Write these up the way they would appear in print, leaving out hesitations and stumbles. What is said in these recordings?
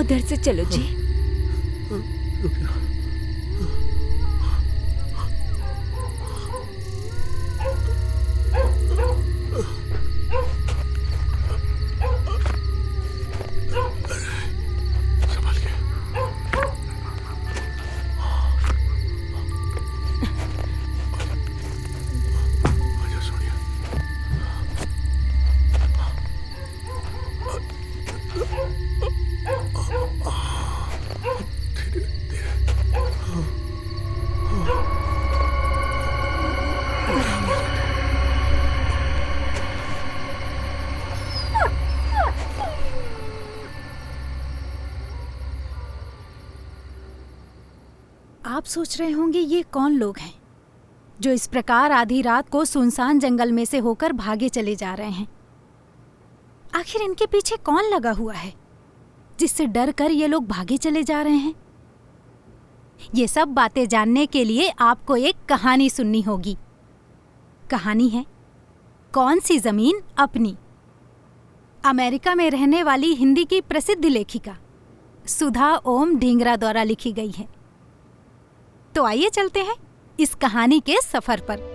उधर से चलो जी। आप सोच रहे होंगे ये कौन लोग हैं जो इस प्रकार आधी रात को सुनसान जंगल में से होकर भागे चले जा रहे हैं। आखिर इनके पीछे कौन लगा हुआ है जिससे डर कर ये लोग भागे चले जा रहे हैं? ये सब बातें जानने के लिए आपको एक कहानी सुननी होगी। कहानी है कौन सी जमीन अपनी। अमेरिका में रहने वाली हिंदी की प्रसिद्ध लेखिका सुधा ओम ढींगरा द्वारा लिखी गई है। तो आइए चलते हैं इस कहानी के सफर पर।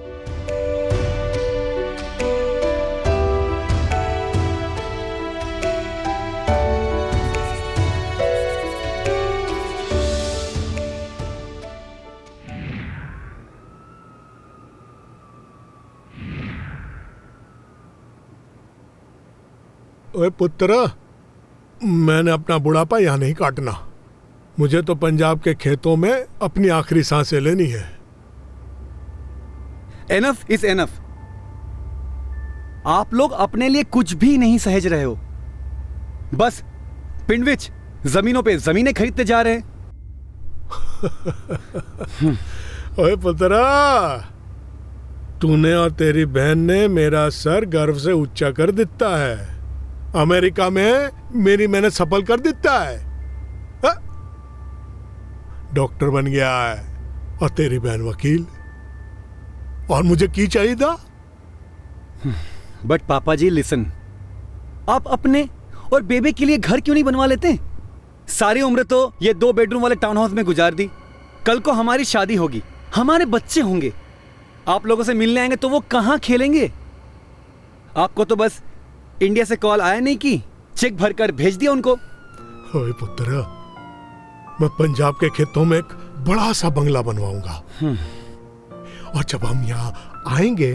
ओए पुत्र, मैंने अपना बुढ़ापा यहाँ नहीं काटना। मुझे तो पंजाब के खेतों में अपनी आखिरी सांसें लेनी है। Enough is enough. आप लोग अपने लिए कुछ भी नहीं सहज रहे हो। बस पिंडविच जमीनों पे जमीनें खरीदते जा रहे हैं। ओए पुत्रा, तूने और तेरी बहन ने मेरा सर गर्व से ऊंचा कर दिता है। अमेरिका में मेरी मेहनत सफल कर दिता है। डॉक्टर बन गया है और तेरी बहन वकील। और मुझे की चाहिए था? बट पापा जी लिसन, आप अपने और बेबे के लिए घर क्यों नहीं बनवा लेते? सारी उम्र तो ये 2 बेडरूम वाले टाउन हाउस में गुजार दी। कल को हमारी शादी होगी, हमारे बच्चे होंगे, आप लोगों से मिलने आएंगे तो वो कहां खेलेंगे? आपको तो बस इंडिया से कॉल आया नहीं कि चेक भरकर भेज दिया उनको। ओए पुत्र, मैं पंजाब के खेतों में एक बड़ा सा बंगला बनवाऊंगा। और जब हम यहाँ आएंगे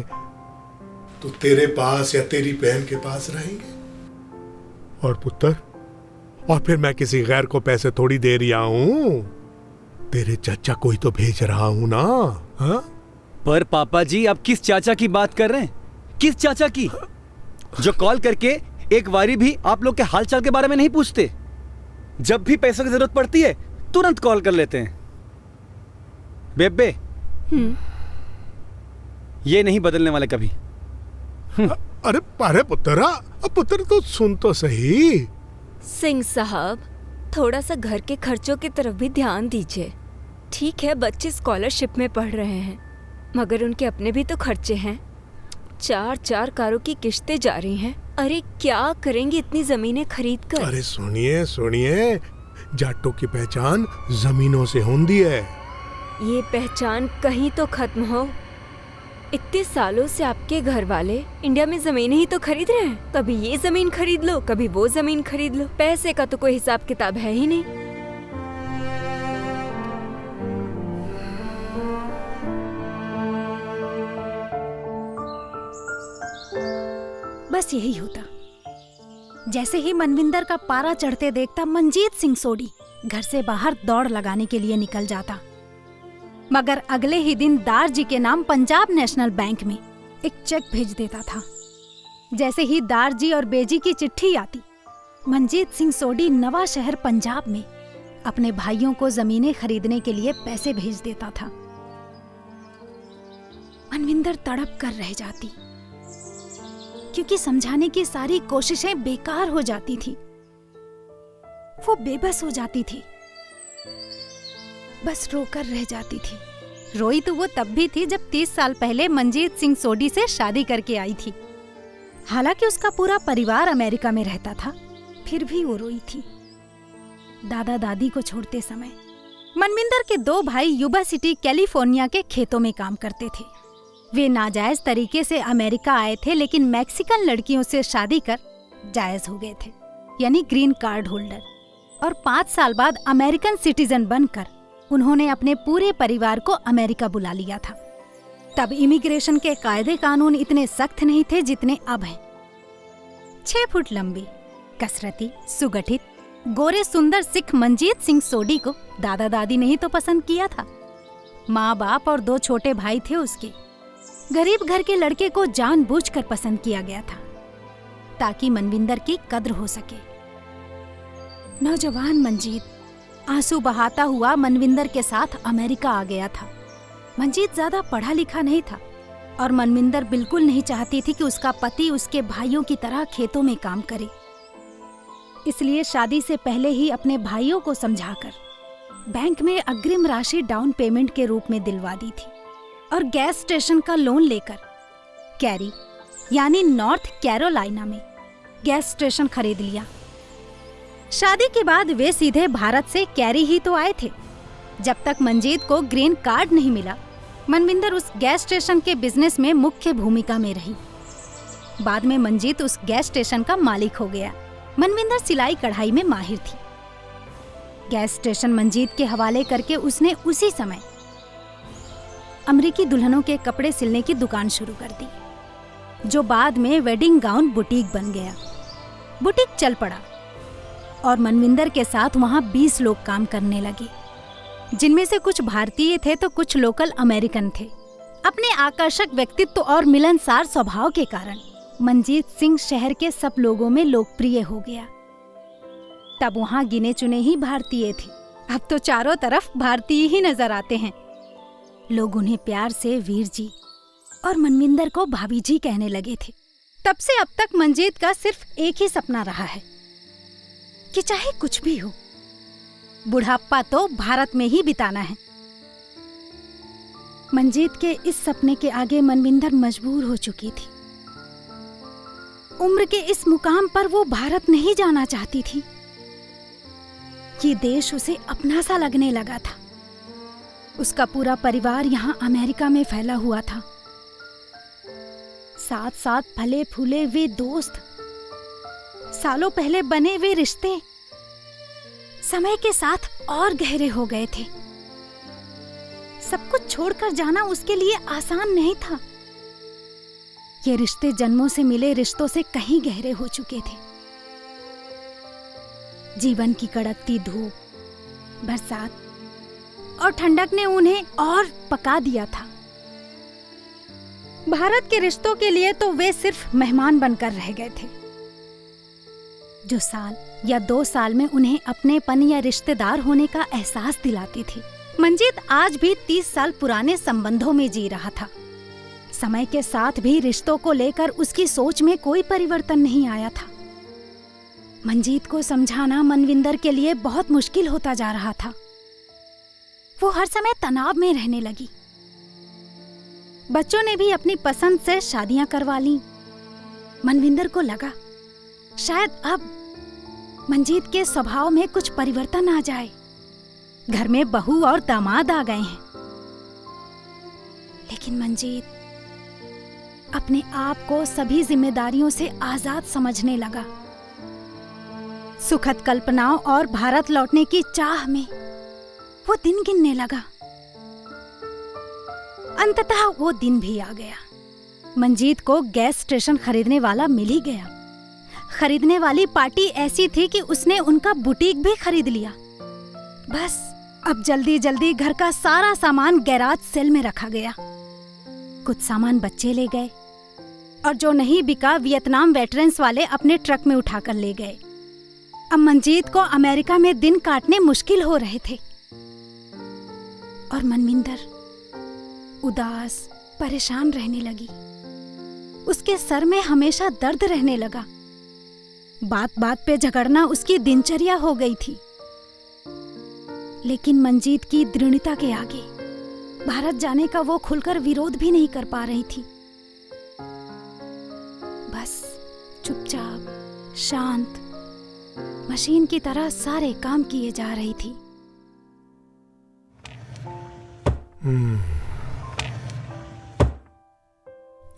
तो तेरे पास या तेरी बहन के पास रहेंगे। और पुत्र, और फिर मैं किसी गैर को पैसे थोड़ी दे रहा हूँ, तेरे चाचा को ही तो भेज रहा हूँ ना। हा? पर पापा जी, आप किस चाचा की बात कर रहे हैं? किस चाचा की जो कॉल करके एक बारी भी आप लोग के हालचाल के बारे में नहीं पूछते? जब भी पैसों की जरूरत पड़ती है तुरंत कॉल कर लेते हैं। बेबे, ये नहीं बदलने वाले कभी। अरे पुत्र तो सुन तो सही। सिंह साहब, थोड़ा सा घर के खर्चों की तरफ भी ध्यान दीजिए। ठीक है, बच्चे स्कॉलरशिप में पढ़ रहे हैं, मगर उनके अपने भी तो खर्चे हैं। 4 कारों की किश्तें जा रही हैं। अरे क्या करेंगे इतनी जमीनें खरीद कर? अरे सुनिए, जाटों की पहचान जमीनों से होती है। ये पहचान कहीं तो खत्म हो। इतने सालों से आपके घर वाले इंडिया में जमीनें ही तो खरीद रहे हैं। कभी ये जमीन खरीद लो, कभी वो जमीन खरीद लो। पैसे का तो कोई हिसाब किताब है ही नहीं। बस यही होता। जैसे ही मनविंदर का पारा चढ़ते देखता, मंजीत सिंह सोडी घर से बाहर दौड़ लगाने के लिए निकल जाता। मगर अगले ही दिन दारजी के नाम पंजाब नेशनल बैंक में एक चेक भेज देता था। जैसे ही दारजी और बेजी की चिट्ठी आती, मंजीत सिंह सोडी नवा शहर पंजाब में अपने भाइयों को जमीनें खरीदने के लिए पैसे भेज देता था। मनविंदर तड़प कर रह जाती, क्योंकि समझाने की सारी कोशिशें बेकार हो जाती थी। वो बेबस हो जाती थी, बस रोकर रह जाती थी। रोई तो वो तब भी थी जब 30 साल पहले मंजीत सिंह सोडी से शादी करके आई थी। हालांकि उसका पूरा परिवार अमेरिका में रहता था, फिर भी वो रोई थी। दादा दादी को छोड़ते समय मनविंदर के 2 भाई युबा सिटी कैलिफोर्निया के खेतों में काम करते थे। वे नाजायज तरीके से अमेरिका आए थे, लेकिन मैक्सिकन लड़कियों से शादी कर जायज हो गए थे, यानी ग्रीन कार्ड होल्डर। और 5 साल बाद अमेरिकन सिटीजन बनकर उन्होंने अपने पूरे परिवार को अमेरिका बुला लिया था। तब इमिग्रेशन के कायदे कानून इतने सख्त नहीं थे जितने अब हैं। 6 फुट लंबी, कसरती, सुगठित, गोरे सुंदर सिख मंजीत सिंह सोडी को दादा दादी ने ही तो पसंद किया था। माँ बाप और 2 छोटे भाई थे उसके। गरीब घर के लड़के को जानबूझकर पसंद किया गया था ताकि मनविंदर की कद्र हो सके। नौजवान मंजीत आंसू बहाता हुआ मनविंदर के साथ अमेरिका आ गया था। मंजीत ज्यादा पढ़ा लिखा नहीं था और मनविंदर बिल्कुल नहीं चाहती थी कि उसका पति उसके भाइयों की तरह खेतों में काम करे। इसलिए शादी से पहले ही अपने भाइयों को समझाकर बैंक में अग्रिम राशि डाउन पेमेंट के रूप में दिलवा दी थी और गैस स्टेशन का लोन लेकर कैरी यानी नॉर्थ कैरोलिना में गैस स्टेशन खरीद लिया। शादी के बाद वे सीधे भारत से कैरी ही तो आए थे। जब तक मंजीत को ग्रीन कार्ड नहीं मिला, मनविंदर उस गैस स्टेशन के बिजनेस में मुख्य भूमिका में रही। बाद में मंजीत उस गैस स्टेशन का मालिक हो गया। मनविंदर सिलाई कढ़ाई में माहिर थी। गैस स्टेशन मंजीत के हवाले करके उसने उसी समय अमेरिकी दुल्हनों के कपड़े सिलने की दुकान शुरू कर दी, जो बाद में वेडिंग गाउन बुटीक बन गया। बुटीक चल पड़ा और मनविंदर के साथ वहां 20 लोग काम करने लगे, जिनमें से कुछ भारतीय थे तो कुछ लोकल अमेरिकन थे। अपने आकर्षक व्यक्तित्व और मिलनसार स्वभाव के कारण मंजीत सिंह शहर के सब लोगों में लोकप्रिय हो गया। तब वहां गिने चुने ही भारतीय थे, अब तो चारों तरफ भारतीय ही नजर आते हैं। लोग उन्हें प्यार से वीर जी और मनविंदर को भाभी जी कहने लगे थे। तब से अब तक मंजीत का सिर्फ एक ही सपना रहा है कि चाहे कुछ भी हो, बुढ़ापा तो भारत में ही बिताना है। मंजीत के इस सपने के आगे मनविंदर मजबूर हो चुकी थी। उम्र के इस मुकाम पर वो भारत नहीं जाना चाहती थी। ये देश उसे अपना सा लगने लगा था। उसका पूरा परिवार यहाँ अमेरिका में फैला हुआ था। साथ साथ फले फूले वे दोस्त, सालों पहले बने वे रिश्ते समय के साथ और गहरे हो गए थे। सब कुछ छोड़कर जाना उसके लिए आसान नहीं था। ये रिश्ते जन्मों से मिले रिश्तों से कहीं गहरे हो चुके थे। जीवन की कड़कती धूप, बरसात और ठंडक ने उन्हें और पका दिया था। भारत के रिश्तों के लिए तो वे सिर्फ मेहमान बनकर रह गए थे, जो साल या 2 साल में उन्हें अपनेपन या रिश्तेदार होने का एहसास दिलाती थी। मंजीत आज भी 30 साल पुराने संबंधों में जी रहा था। समय के साथ भी रिश्तों को लेकर उसकी सोच में कोई परिवर्तन नहीं आया था। मंजीत को समझाना मनविंदर के लिए बहुत मुश्किल होता जा रहा था। वो हर समय तनाव में रहने लगी। बच्चों ने भी अपनी पसंद से शादियां करवा लीं। मनविंदर को लगा शायद अब मंजीत के स्वभाव में कुछ परिवर्तन आ जाए। घर में बहू और दामाद आ गए हैं, लेकिन मंजीत अपने आप को सभी जिम्मेदारियों से आजाद समझने लगा। सुखद कल्पनाओं और भारत लौटने की चाह में वो दिन गिनने लगा। अंततः वो दिन भी आ गया। मंजीत को गैस स्टेशन खरीदने वाला मिल ही गया। खरीदने वाली पार्टी ऐसी थी कि उसने उनका बुटीक भी खरीद लिया। बस अब जल्दी जल्दी घर का सारा सामान गैराज सेल में रखा गया। कुछ सामान बच्चे ले गए और जो नहीं बिका वियतनाम वेटरन्स वाले अपने ट्रक में उठाकर ले गए। अब मंजीत को अमेरिका में दिन काटने मुश्किल हो रहे थे और मनविंदर उदास परेशान रहने लगी। उसके सर में हमेशा दर्द रहने लगा। बात बात पे झगड़ना उसकी दिनचर्या हो गई थी। लेकिन मंजीत की दृढ़ता के आगे भारत जाने का वो खुलकर विरोध भी नहीं कर पा रही थी। बस चुपचाप शांत मशीन की तरह सारे काम किए जा रही थी।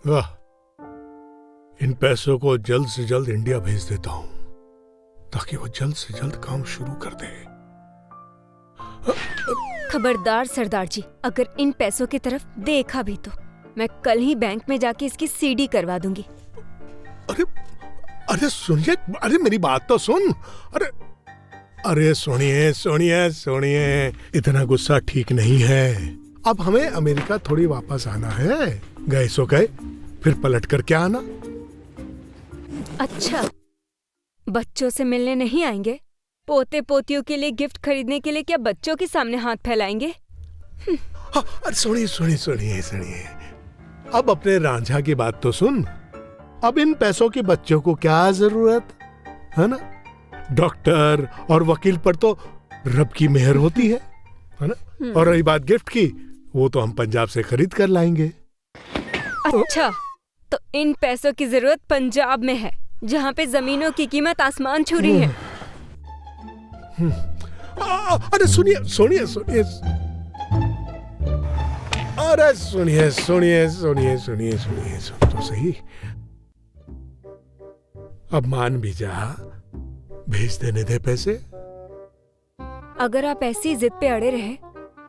वाह, इन पैसों को जल्द से जल्द इंडिया भेज देता हूं ताकि वो जल्द से जल्द काम शुरू कर दे। खबरदार सरदार जी, अगर इन पैसों की तरफ देखा भी तो मैं कल ही बैंक में जाके इसकी सीडी करवा दूंगी। अरे अरे सुनिए, अरे मेरी बात तो सुन। अरे अरे सुनिए सुनिए सुनिए, इतना गुस्सा ठीक नहीं है। अब हमें अमेरिका थोड़ी वापस आना है, गए सो गए, फिर पलट कर क्या आना। अच्छा, बच्चों से मिलने नहीं आएंगे? पोते पोतियों के लिए गिफ्ट खरीदने के लिए क्या बच्चों के सामने हाथ फैलाएंगे? हाँ, अरे सुनिए सुनिए सुनिए सुनिए, अब अपने रांझा की बात तो सुन। अब इन पैसों की बच्चों को क्या जरूरत है ना? डॉक्टर और वकील पर तो रब की मेहर होती है ना? और रही बात गिफ्ट की, वो तो हम पंजाब से खरीद कर लाएंगे। अच्छा, तो इन पैसों की जरूरत पंजाब में है, जहाँ पे जमीनों की कीमत आसमान छू रही है। अरे सुनिए सुनिए सुनिए, अरे सुनिए सुनिए सुनिए सुनिए सुनिए, सुन तो सही। अब मान भी जा, भेज देने दे पैसे। अगर आप ऐसी जिद पे अड़े रहे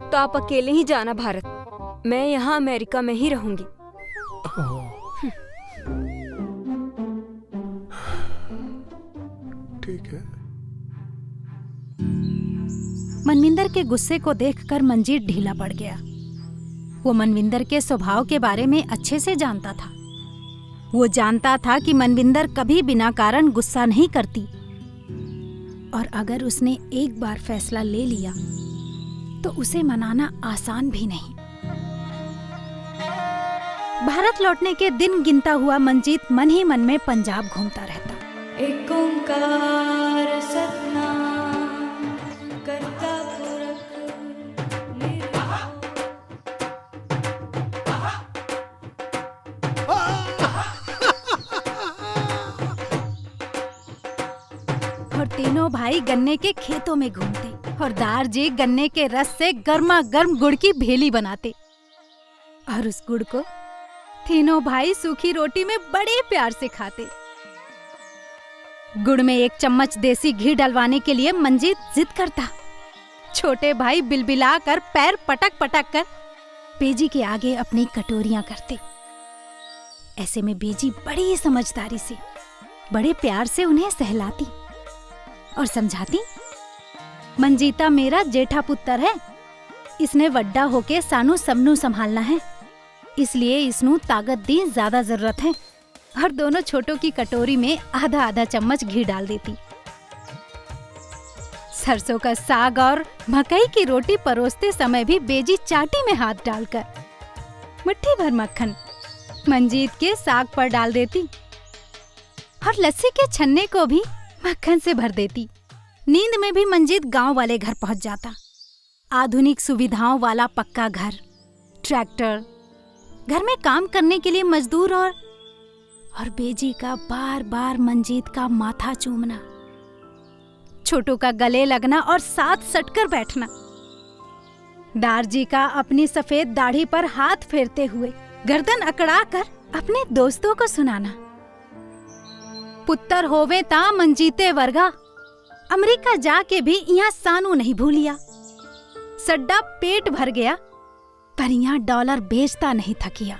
तो आप अकेले ही जाना भारत। मैं यहाँ अमेरिका में ही रहूंगी। ठीक है। मनविंदर के गुस्से को देखकर मंजीत ढीला पड़ गया। वो मनविंदर के स्वभाव के बारे में अच्छे से जानता था। वो जानता था कि मनविंदर कभी बिना कारण गुस्सा नहीं करती, और अगर उसने एक बार फैसला ले लिया तो उसे मनाना आसान भी नहीं। भारत लौटने के दिन गिनता हुआ मंजीत मन ही मन में पंजाब घूमता रहता। एक ओंकार सतनाम करता पुरख और तीनों भाई गन्ने के खेतों में घूमते और दारजी गन्ने के रस से गर्मा गर्म गुड़ की भेली बनाते, और उस गुड़ को तीनों भाई सूखी रोटी में बड़े प्यार से खाते। गुड़ में एक चम्मच देसी घी डलवाने के लिए मंजीत जिद करता। छोटे भाई बिलबिला कर पैर पटक पटक कर बेजी के आगे अपनी कटोरियां करते। ऐसे में बेजी बड़ी समझदारी से, बड़े प्यार से उन्हें सहलाती और समझाती, मंजीता मेरा जेठा पुत्र है, इसने वड्डा होके सानू सबनू संभालना है, इसलिए इसनू ताकत दी ज्यादा जरूरत है। और दोनों छोटों की कटोरी में आधा आधा चम्मच घी डाल देती। सरसों का साग और मकई की रोटी परोसते समय भी बेजी चाटी में हाथ डालकर मुट्ठी भर मक्खन मंजीत के साग पर डाल देती और लस्सी के छन्ने को भी मक्खन से भर देती। नींद में भी मंजीत गांव वाले घर पहुंच जाता। आधुनिक सुविधाओं वाला पक्का घर, ट्रैक्टर, घर में काम करने के लिए मजदूर और बेजी का बार बार मंजीत का माथा चूमना, छोटू का गले लगना और साथ सटकर बैठना, दारजी का अपनी सफेद दाढ़ी पर हाथ फेरते हुए गर्दन अकड़ा कर अपने दोस्तों को सुनाना, पुत्तर होवे ता मंजीते वर्गा, अमेरिका जाके भी यहाँ सानू नहीं भूलिया, सड्डा पेट भर गया पर यहाँ डॉलर बेचता नहीं थकिया।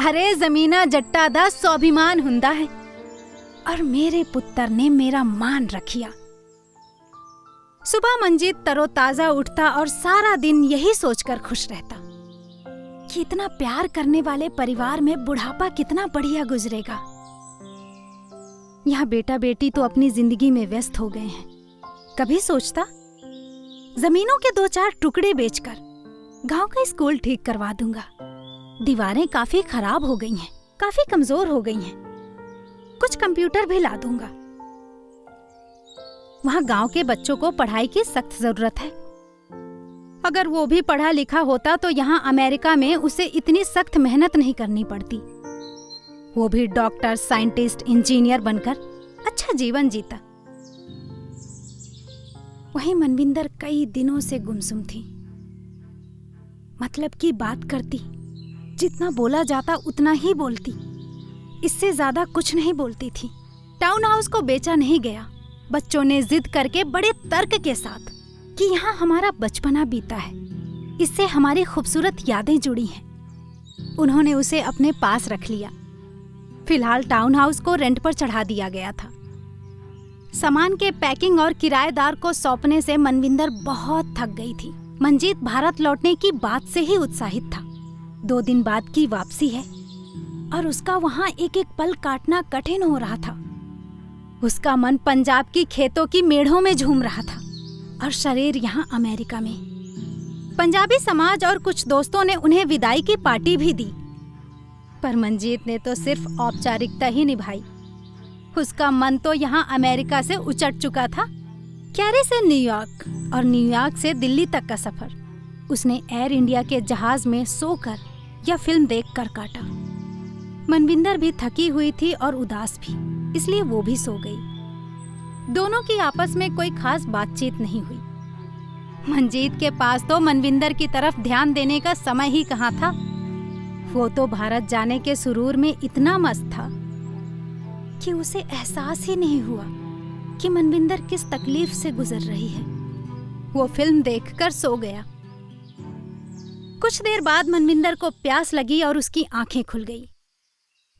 अरे जमीना जट्टा दा स्वाभिमान हुंदा है और मेरे पुत्र ने मेरा मान रखिया। सुबह मंजीत तरोताजा उठता और सारा दिन यही सोचकर खुश रहता कि इतना प्यार करने वाले परिवार में बुढ़ापा कितना बढ़िया गुजरेगा। यहाँ बेटा बेटी तो अपनी जिंदगी में व्यस्त हो गए हैं। कभी सोचता जमीनों के 2-4 टुकड़े बेचकर गांव का स्कूल ठीक करवा दूंगा। दीवारें काफी खराब हो गई हैं, काफी कमजोर हो गई हैं। कुछ कंप्यूटर भी ला दूंगा। वहाँ गांव के बच्चों को पढ़ाई की सख्त जरूरत है। अगर वो भी पढ़ा लिखा होता तो यहाँ अमेरिका में उसे इतनी सख्त मेहनत नहीं करनी पड़ती। वो भी डॉक्टर, साइंटिस्ट, इंजीनियर बनकर अच्छा जीवन जीता। वहीं मनविंदर कई दिनों से गुमसुम थी। मतलब की बात करती, जितना बोला जाता उतना ही बोलती, इससे ज्यादा कुछ नहीं बोलती थी। टाउन हाउस को बेचा नहीं गया। बच्चों ने जिद करके बड़े तर्क के साथ कि यहाँ हमारा बचपना बीता है, इससे हमारी खूबसूरत यादें जुड़ी हैं। उन्होंने उसे अपने पास रख लिया। फिलहाल टाउन हाउस को रेंट पर चढ़ा दिया गया था। सामान के पैकिंग और किराएदार को सौंपने से मनविंदर बहुत थक गई थी। मंजीत भारत लौटने की बात से ही उत्साहित था। 2 दिन बाद की वापसी है और उसका वहाँ एक एक पल काटना कठिन हो रहा था। उसका मन पंजाब की खेतों की मेढ़ों में झूम रहा था और शरीर यहाँ अमेरिका में। पंजाबी समाज और कुछ दोस्तों ने उन्हें विदाई की पार्टी भी दी, पर मंजीत ने तो सिर्फ औपचारिकता ही निभाई। उसका मन तो यहाँ अमेरिका से उचट चुका था। कैरी से न्यूयॉर्क और न्यूयॉर्क से दिल्ली तक का सफर उसने एयर इंडिया के जहाज में सोकर या फिल्म देखकर काटा। मनविंदर भी थकी हुई थी और उदास भी, इसलिए वो भी सो गई। दोनों की आपस में कोई खास बातचीत नहीं हुई। मंजीत के पास तो मनविंदर की तरफ ध्यान देने का समय ही कहाँ था। वो तो भारत जाने के सुरूर में इतना मस्त था कि उसे एहसास ही नहीं हुआ कि मनविंदर किस तकलीफ से गुजर रही है। वो फिल्म देखकर सो गया। कुछ देर बाद मनविंदर को प्यास लगी और उसकी आंखें खुल गई।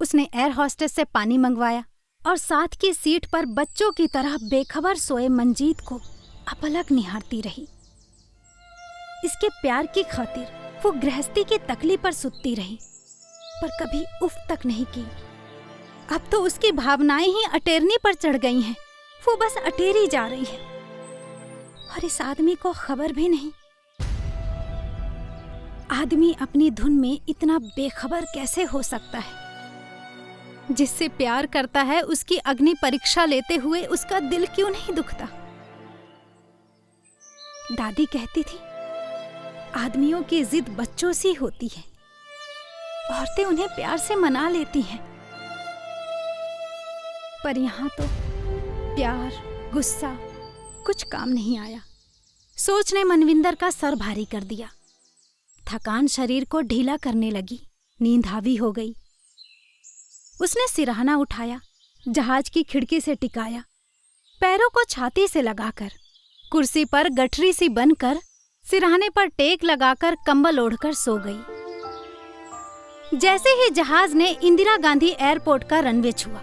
उसने एयर हॉस्टेस से पानी मंगवाया और साथ की सीट पर बच्चों की तरह बेखबर सोए मंजीत को अपलक निहारती रही। इसके प्यार की खातिर वो गृहस्थी की तकली पर सुतती रही, पर कभी उफ तक नहीं की। अब तो उसकी भावनाएं ही अटेरनी पर चढ़ गई हैं। वो बस अटेरी जा रही है और इस आदमी को खबर भी नहीं। आदमी अपनी धुन में इतना बेखबर कैसे हो सकता है? जिससे प्यार करता है उसकी अग्नि परीक्षा लेते हुए उसका दिल क्यों नहीं दुखता? दादी कहती थी, आदमियों की जिद बच्चों सी होती है। औरतें उन्हें प्यार से मना लेती हैं, पर यहाँ तो प्यार, गुस्सा कुछ काम नहीं आया। सोच ने मनविंदर का सर भारी कर दिया। थकान शरीर को ढीला करने लगी। नींद हावी हो गई। उसने सिरहाना उठाया, जहाज की खिड़की से टिकाया, पैरों को छाती से लगाकर, कुर्सी पर गठरी सी बनकर, सिरहाने पर टेक लगाकर कंबल ओढ़कर सो गई। जैसे ही जहाज ने इंदिरा गांधी एयरपोर्ट का रनवे छुआ,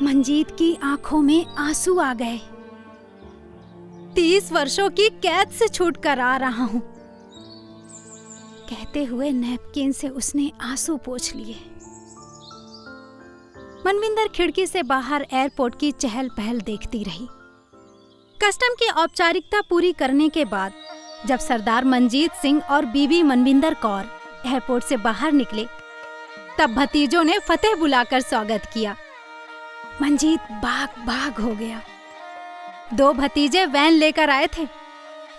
मंजीत की आंखों में आंसू आ गए। 30 वर्षों की कैद से छूटकर आ रहा हूं, कहते हुए नैपकिन से उसने आंसू पोंछ लिए। मनविंदर खिड़की से बाहर एयरपोर्ट की चहल पहल देखती रही। कस्टम की औपचारिकता पूरी करने के बाद जब सरदार मंजीत सिंह और बीबी मनविंदर कौर एयरपोर्ट से बाहर निकले, तब भतीजों ने फतेह बुलाकर स्वागत किया। मंजीत बाग बाग हो गया। 2 भतीजे वैन लेकर आए थे,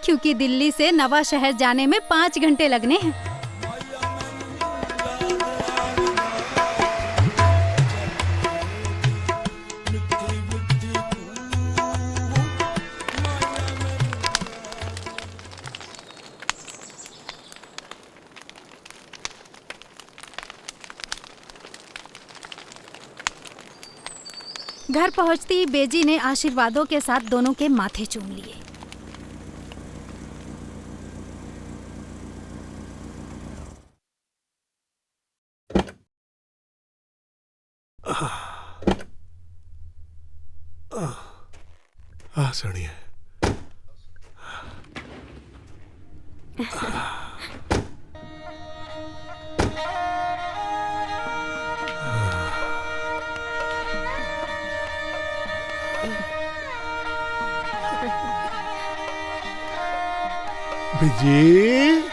क्योंकि दिल्ली से नवा शहर जाने में 5 घंटे लगने हैं। घर पहुंचती ही बेजी ने आशीर्वादों के साथ दोनों के माथे चूम लिए। सड़िए। बिजी,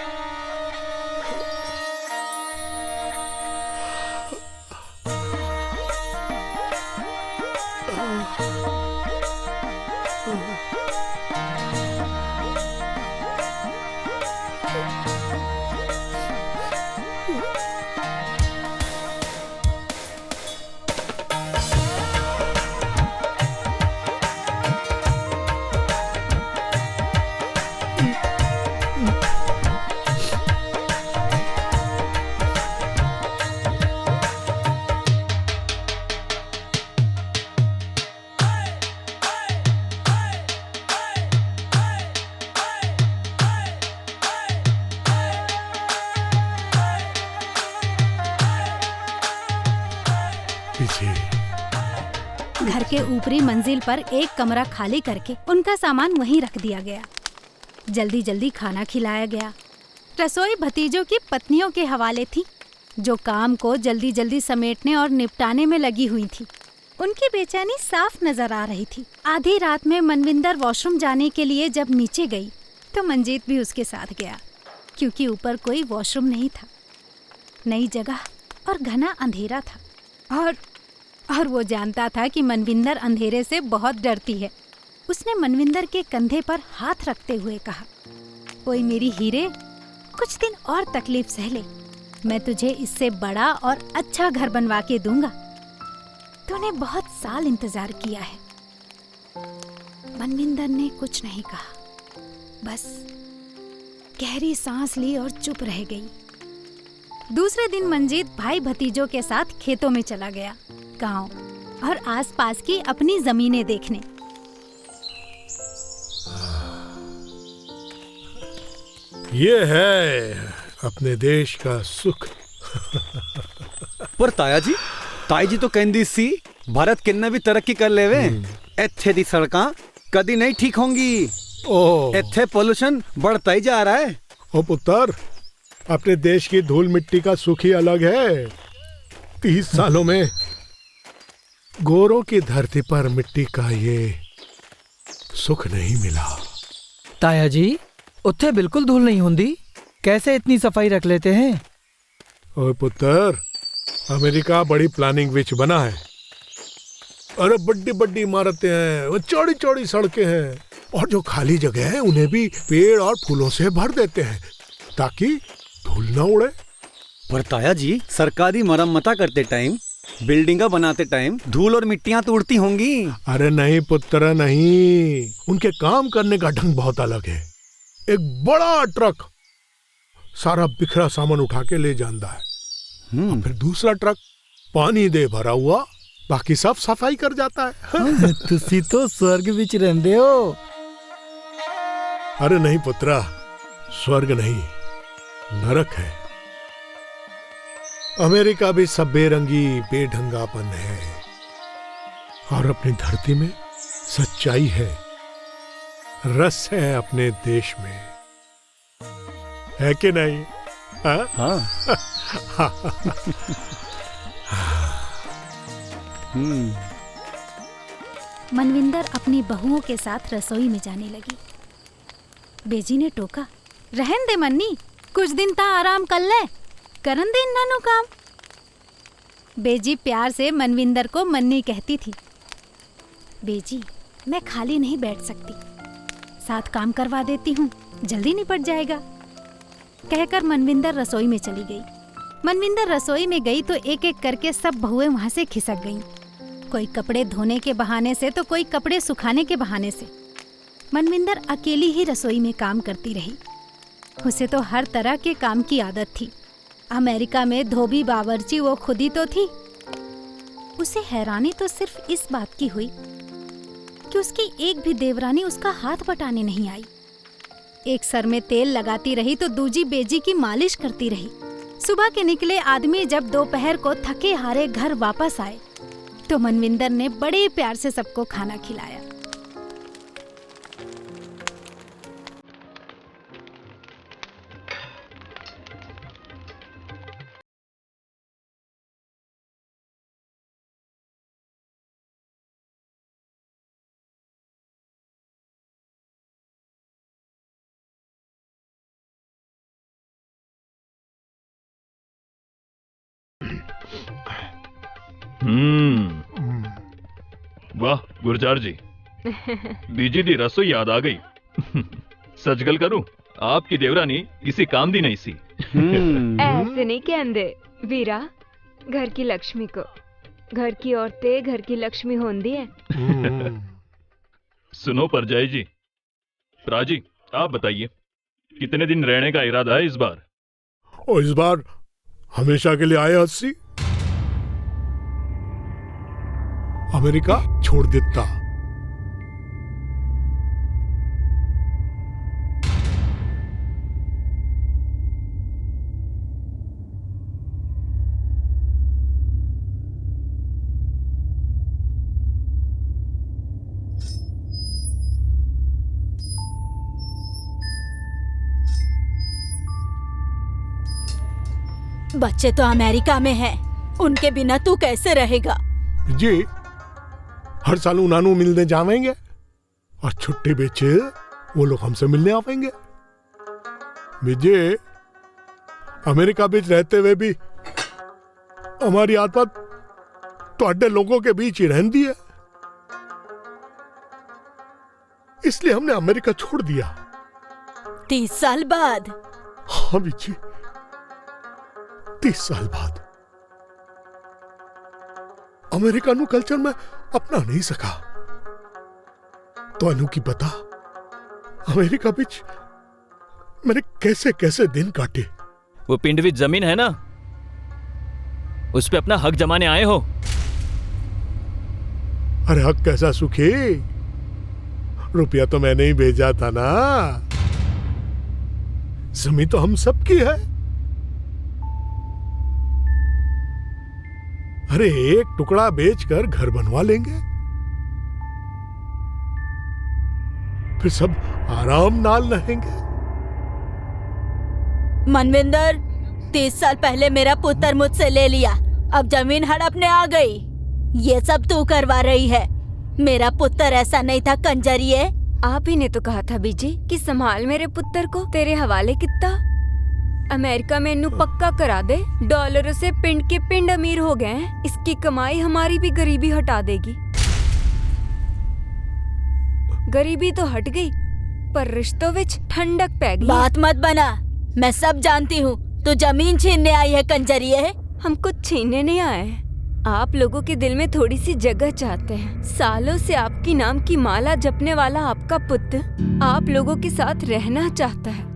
घर के ऊपरी मंजिल पर एक कमरा खाली करके उनका सामान वहीं रख दिया गया। जल्दी जल्दी खाना खिलाया गया। रसोई भतीजों की पत्नियों के हवाले थी, जो काम को जल्दी जल्दी समेटने और निपटाने में लगी हुई थी। उनकी बेचैनी साफ नजर आ रही थी। आधी रात में मनविंदर वॉशरूम जाने के लिए जब नीचे गई तो मंजीत भी उसके साथ गया, क्योंकि ऊपर कोई वॉशरूम नहीं था। नई जगह और घना अंधेरा था और वो जानता था कि मनविंदर अंधेरे से बहुत डरती है। उसने मनविंदर के कंधे पर हाथ रखते हुए कहा, ओए मेरी हीरे, कुछ दिन और तकलीफ सह ले। मैं तुझे इससे बड़ा और अच्छा घर बनवा के दूंगा। तूने बहुत साल इंतजार किया है। मनविंदर ने कुछ नहीं कहा, बस गहरी सांस ली और चुप रह गई। दूसरे दिन मंजीत भाई भतीजों के साथ खेतों में चला गया, गांव और आसपास की अपनी जमीनें देखने। ये है अपने देश का सुख। पर ताया जी तो कहंदी सी भारत किन्ना भी तरक्की कर लेवे, इत्थे दी सड़कां कदी नहीं ठीक होंगी। ओ इत्थे पोल्यूशन बढ़ता ही जा रहा है। ओ पुत्र, अपने देश की धूल मिट्टी का सुख ही अलग है। 30 सालों में गोरों की धरती पर मिट्टी का ये सुख नहीं मिला। ताया जी, उत्थे बिल्कुल धूल नहीं होंदी, कैसे इतनी सफाई रख लेते हैं? ओए पुत्र, अमेरिका बड़ी प्लानिंग विच बना है। अरे बड़ी बड़ी इमारतें हैं, वो चौड़ी चौड़ी सड़कें हैं, और जो खाली जगह है उन्हें भी पेड़ और फूलों से भर देते हैं ताकि धूल न उड़े। पर ताया जी, सरकारी मरम्मता करते टाइम, बिल्डिंगा बनाते टाइम धूल और मिट्टियां तो उड़ती होंगी। अरे नहीं पुत्र नहीं, उनके काम करने का ढंग बहुत अलग है। एक बड़ा ट्रक सारा बिखरा सामान उठा के ले जाता है, और फिर दूसरा ट्रक पानी दे भरा हुआ बाकी सब सफाई कर जाता है। तुसी तो स्वर्ग विच रहंदे हो। अरे नहीं पुत्रा, स्वर्ग नहीं, नरक है। अमेरिका भी सब बेरंगी बेढंगापन है, और अपनी धरती में सच्चाई है, रस है अपने देश में, है कि नहीं? हाँ? मनविंदर अपनी बहुओं के साथ रसोई में जाने लगी। बेजी ने टोका, रहन दे मन्नी, कुछ दिन ता आराम कर ले, करन दे इन्ना काम। बेजी प्यार से मनविंदर को मन्नी कहती थी। बेजी, मैं खाली नहीं बैठ सकती, साथ काम करवा देती हूँ, जल्दी निपट जाएगा, कहकर मनविंदर रसोई में चली गई। मनविंदर रसोई में गई तो एक एक करके सब बहुएं वहां से खिसक गईं। कोई कपड़े धोने के बहाने से तो कोई कपड़े सुखाने के बहाने से। मनविंदर अकेली ही रसोई में काम करती रही। उसे तो हर तरह के काम की आदत थी। अमेरिका में धोबी बावर्ची वो खुद ही तो थी। उसे हैरानी तो सिर्फ इस बात की हुई कि उसकी एक भी देवरानी उसका हाथ बटाने नहीं आई। एक सर में तेल लगाती रही तो दूजी बेजी की मालिश करती रही। सुबह के निकले आदमी जब दोपहर को थके हारे घर वापस आए तो मनविंदर ने बड़े प्यार से सबको खाना खिलाया। वाह गुरजार जी, बीजी दी रसोई याद आ गई। सच गल करूं, आपकी देवरानी किसी काम दी नहीं सी। ऐसे नहीं कहंदे वीरा, घर की लक्ष्मी को, घर की औरतें घर की लक्ष्मी होंदी है। सुनो परजाई जी, प्राजी आप बताइए, कितने दिन रहने का इरादा है इस बार? और इस बार हमेशा के लिए आए हस्सी, अमेरिका छोड़ देता। बच्चे तो अमेरिका में हैं, उनके बिना तू कैसे रहेगा? जी, हर साल उन्हानू मिलने जावेंगे और छुट्टी बेचे वो लोग हमसे मिलने आवेंगे। विजय, अमेरिका बीच रहते हुए भी हमारी आदत तो अड्डे लोगों के बीच ही रहती है, इसलिए हमने अमेरिका छोड़ दिया। 30 साल बाद? हाँ विजय, 30 साल बाद। अमेरिका नु कल्चर में अपना नहीं सका तो अनु की पता अमेरिका बीच मैंने कैसे कैसे दिन काटे। वो पिंड विच जमीन है ना, उस पे अपना हक जमाने आए हो। अरे हक कैसा सुखी, रुपया तो मैंने ही भेजा था ना। जमीन तो हम सबकी है। अरे एक टुकड़ा बेचकर घर बनवा लेंगे, फिर सब आराम नाल रहेंगे। मनविंदर, 30 साल पहले मेरा पुत्र मुझसे ले लिया, अब जमीन हड़पने आ गई। ये सब तू करवा रही है। मेरा पुत्र ऐसा नहीं था कंजरिए। आप ही ने तो कहा था बीजी कि संभाल मेरे पुत्र को, तेरे हवाले कितना। अमेरिका में इन्नू पक्का करा दे, डॉलरों से पिंड के पिंड अमीर हो गए हैं। इसकी कमाई हमारी भी गरीबी हटा देगी। गरीबी तो हट गई पर रिश्तों विच ठंडक पै गई। बात मत बना, मैं सब जानती हूँ। तू जमीन छीनने आई है कंजरिए। हम कुछ छीनने नहीं आए, आप लोगों के दिल में थोड़ी सी जगह चाहते हैं। सालों से आपकी नाम की माला जपने वाला आपका पुत्र आप लोगों के साथ रहना चाहता है।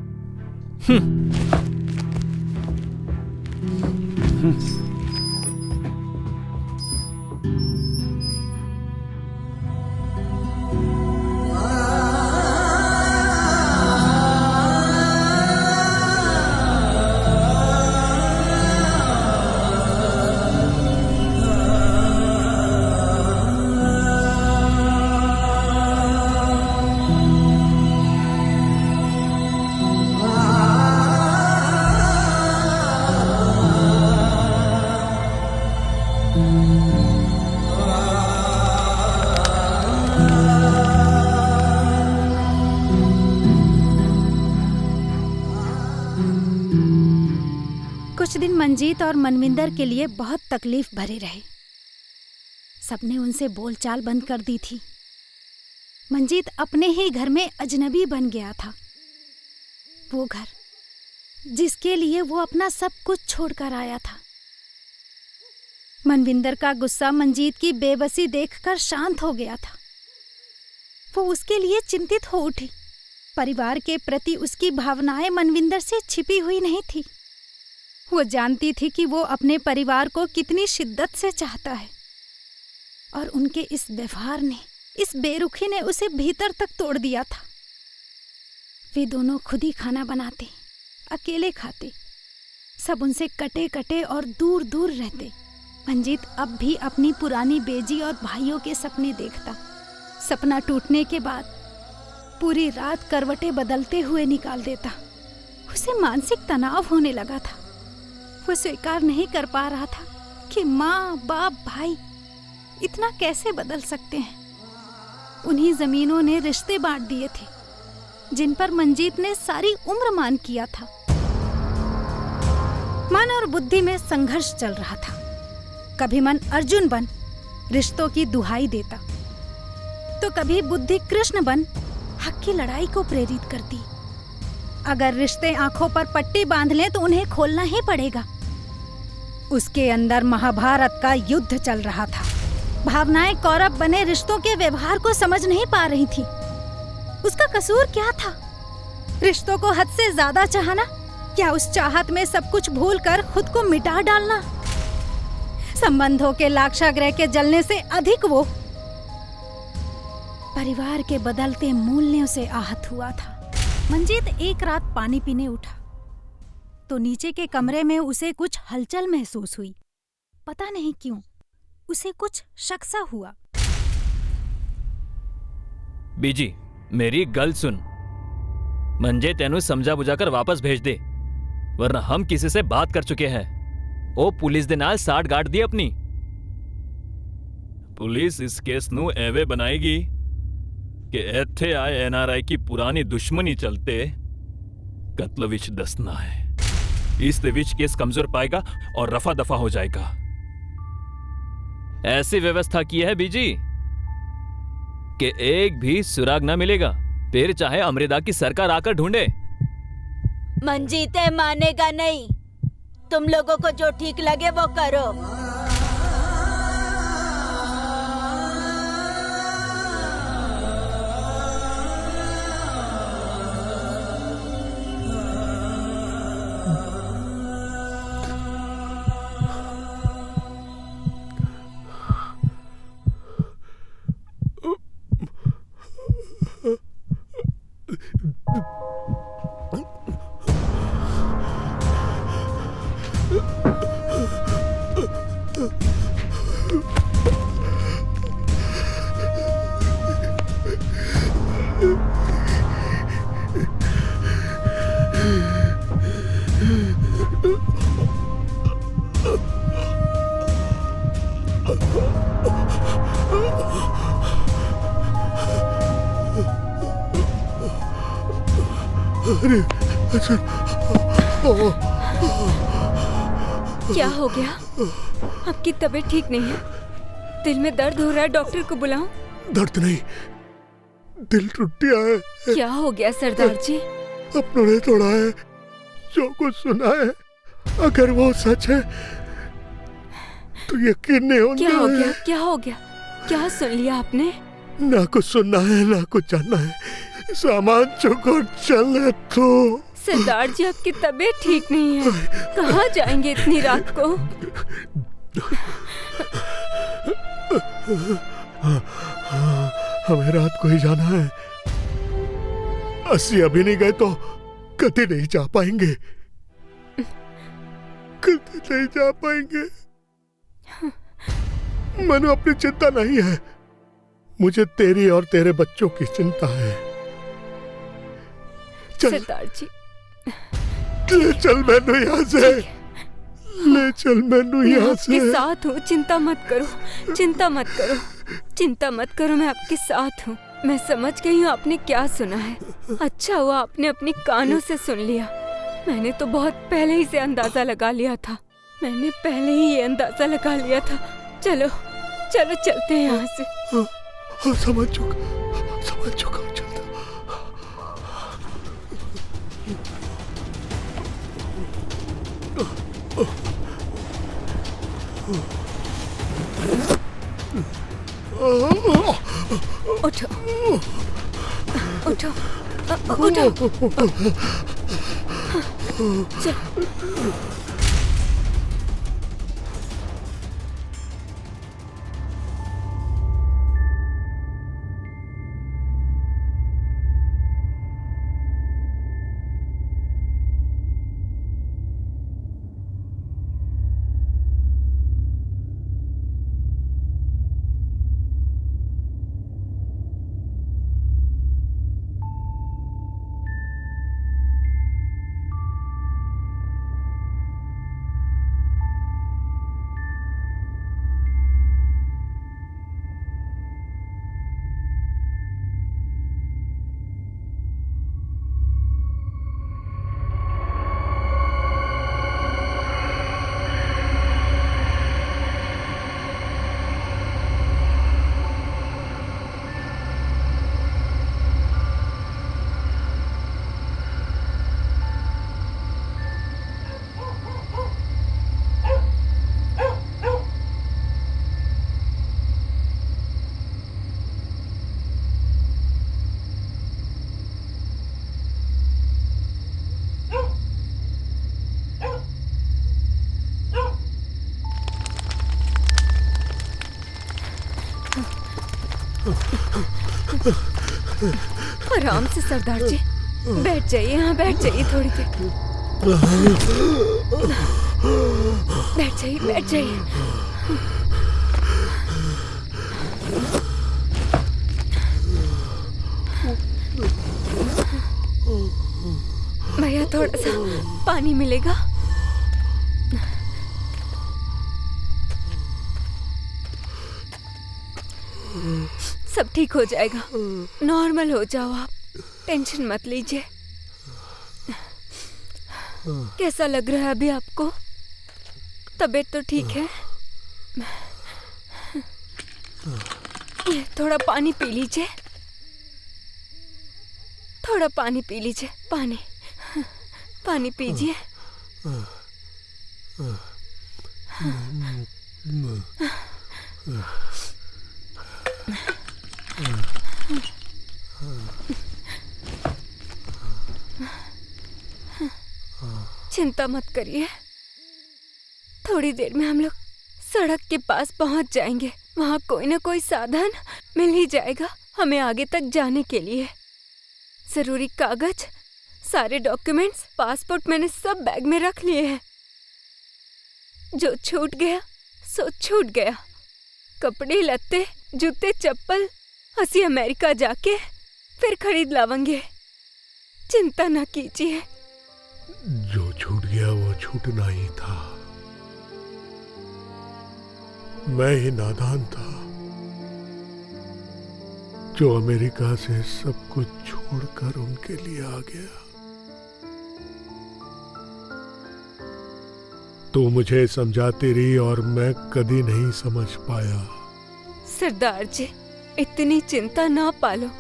कुछ दिन मंजीत और मनविंदर के लिए बहुत तकलीफ भरे रहे। सबने उनसे बोलचाल बंद कर दी थी। मंजीत अपने ही घर में अजनबी बन गया था। वो घर जिसके लिए वो अपना सब कुछ छोड़कर आया था। मनविंदर का गुस्सा मंजीत की बेबसी देखकर शांत हो गया था। वो उसके लिए चिंतित हो उठी। परिवार के प्रति उसकी भावनाएं मनविंदर से छिपी हुई नहीं थी। वो जानती थी कि वो अपने परिवार को कितनी शिद्दत से चाहता है और उनके इस व्यवहार ने, इस बेरुखी ने उसे भीतर तक तोड़ दिया था। वे दोनों खुद ही खाना बनाते, अकेले खाते, सब उनसे कटे कटे और दूर दूर रहते। मंजीत अब भी अपनी पुरानी बेजी और भाइयों के सपने देखता। सपना टूटने के बाद पूरी रात करवटें बदलते हुए निकाल देता। उसे मानसिक तनाव होने लगा था। वो स्वीकार नहीं कर पा रहा था कि माँ, बाप, भाई इतना कैसे बदल सकते हैं। उन्हीं जमीनों ने रिश्ते बांट दिए थे जिन पर मंजीत ने सारी उम्र मान किया था। मन और बुद्धि में संघर्ष चल रहा था। कभी मन अर्जुन बन रिश्तों की दुहाई देता, तो कभी बुद्धि कृष्ण बन हक की लड़ाई को प्रेरित करती। अगर रिश्ते आंखों पर पट्टी बांध लें तो उन्हें खोलना ही पड़ेगा। उसके अंदर महाभारत का युद्ध चल रहा था। भावनाएं कौरव बने रिश्तों के व्यवहार को समझ नहीं पा रही थी। उसका कसूर क्या था? रिश्तों को हद से ज्यादा चाहना? क्या उस चाहत में सब कुछ भूलकर खुद को मिटा डालना? संबंधों के लाक्षागृह के जलने से अधिक वो परिवार के बदलते मूल्यों से आहत हुआ था। मंजीत एक रात पानी पीने उठा तो नीचे के कमरे में उसे कुछ हलचल महसूस हुई। पता नहीं क्यों उसे कुछ शक सा हुआ। बीजी, मेरी गल सुन। मंजे तेनू समझा बुझाकर वापस भेज दे, वरना हम किसी से बात कर चुके हैं। ਉਹ ਪੁਲਿਸ ਦੇ ਨਾਲ ਸਾਠ ਗਾਂਠ ਦੀ ਆਪਣੀ। पुलिस इस केस ਨੂੰ ਐਵੇਂ ਬਣਾਏਗੀ ਕਿ ਇੱਥੇ ਆਏ ਐਨਆਰਆਈ की पुरानी दुश्मनी चलते कत्ल विच दसना है। इस दे विच केस कमजोर पाएगा और रफा दफा हो जाएगा। ऐसी व्यवस्था की है बीजी कि एक भी सुराग ना मिलेगा, फिर चाहे अमृता की सरकार आकर ढूंढे। मंजीते मानेगा नहीं। तुम लोगों को जो ठीक लगे वो करो। क्या हो गया? आपकी तबीयत ठीक नहीं है? दिल में दर्द हो रहा है, डॉक्टर को बुलाऊं? दर्द नहीं, दिल टूट गया है। क्या हो गया सरदार जी? अपनों ने तोड़ा है। जो कुछ सुना है, अगर वो सच है तो यकीन नहीं होगा। क्या हो गया? क्या हो गया? क्या सुन लिया आपने? ना कुछ सुनना है ना कुछ जानना है। सामान चुको, चल तो। सरदार जी, आपकी तबीयत ठीक नहीं है। कहाँ जाएंगे इतनी रात को? हमें रात को ही जाना है। 80 अभी नहीं गए तो कभी नहीं जा पाएंगे। कभी नहीं जा पाएंगे। मनु, अपनी चिंता नहीं है, मुझे तेरी और तेरे बच्चों की चिंता है। चल सरदार जी, ले चल मैनू यहाँ से, ले चल मैनू मैं यहाँ आपके से। साथ हूँ, चिंता मत करो, चिंता मत करो, चिंता मत करो, मैं आपके साथ हूँ। मैं समझ गई हूँ आपने क्या सुना है। अच्छा हुआ आपने अपने कानों से सुन लिया। मैंने तो बहुत पहले ही से अंदाजा लगा लिया था। मैंने पहले ही ये अंदाजा लगा लिया था। चलो चलो चलते हैं यहाँ से। हाँ, समझ चुका चलता। उठो उठो उठो। चलो। आराम से सरदार जी, बैठ जाइए, यहाँ बैठ जाइए थोड़ी देर। बैठ जाइए, बैठ जाइए। भैया थोड़ा सा पानी मिलेगा? सब ठीक हो जाएगा। नॉर्मल हो जाओ आप, टेंशन मत लीजिए। कैसा लग रहा है अभी आपको? तबीयत तो ठीक है? ये थोड़ा पानी पी लीजिए, थोड़ा पानी पी लीजिए। पानी पानी पीजिए। चिंता मत करिए, थोड़ी देर में हम लोग सड़क के पास पहुंच जाएंगे। वहां कोई ना कोई साधन मिल ही जाएगा हमें आगे तक जाने के लिए। जरूरी कागज, सारे डॉक्यूमेंट्स, पासपोर्ट मैंने सब बैग में रख लिए हैं। जो छूट गया सो छूट गया। कपड़े लत्ते, जूते, चप्पल ਅਸੀਂ अमेरिका जाके फिर खरीद लावेंगे। चिंता ना कीजिए। जो छूट गया वो छूटना ही था। मैं ही नादान था जो अमेरिका से सब कुछ छोड़कर उनके लिए आ गया। तू मुझे समझाती रही और मैं कभी नहीं समझ पाया। सरदार जी, इतनी चिंता ना पालो।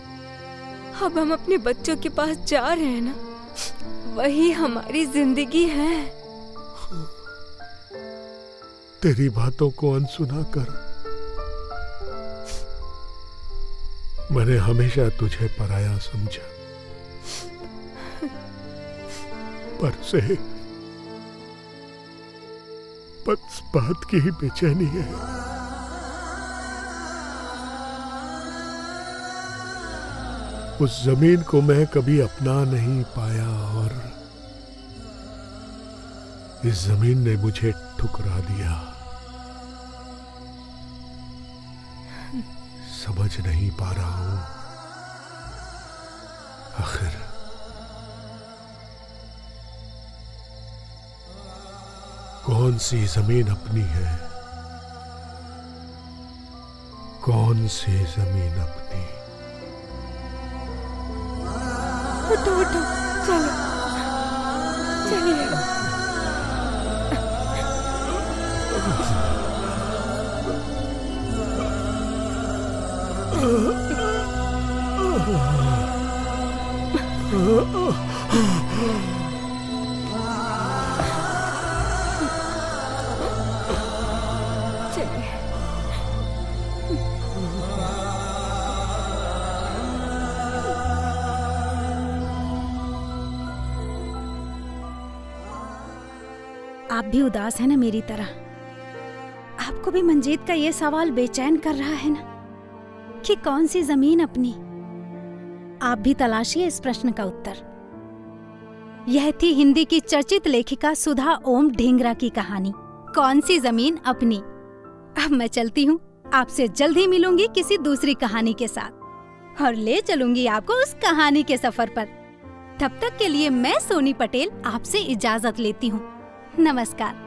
अब हम अपने बच्चों के पास जा रहे हैं ना, वही हमारी जिंदगी है। तेरी बातों को अनसुना कर मैंने हमेशा तुझे पराया समझा, पर से बस बात की ही बेचैनी है। उस जमीन को मैं कभी अपना नहीं पाया और इस जमीन ने मुझे ठुकरा दिया। समझ नहीं पा रहा हूं आखिर कौन सी जमीन अपनी है, कौन सी जमीन अपनी। उठो उठो, चलो चलिए। चलिए। आप भी उदास है ना मेरी तरह? आपको भी मंजीत का ये सवाल बेचैन कर रहा है ना कि कौन सी जमीन अपनी? आप भी तलाशिए इस प्रश्न का उत्तर। यह थी हिंदी की चर्चित लेखिका सुधा ओम ढींगरा की कहानी, कौन सी जमीन अपनी। अब मैं चलती हूँ, आपसे जल्द ही मिलूंगी किसी दूसरी कहानी के साथ और ले चलूंगी आपको उस कहानी के सफर पर। तब तक के लिए मैं सोनी पटेल आपसे इजाजत लेती हूँ। नमस्कार।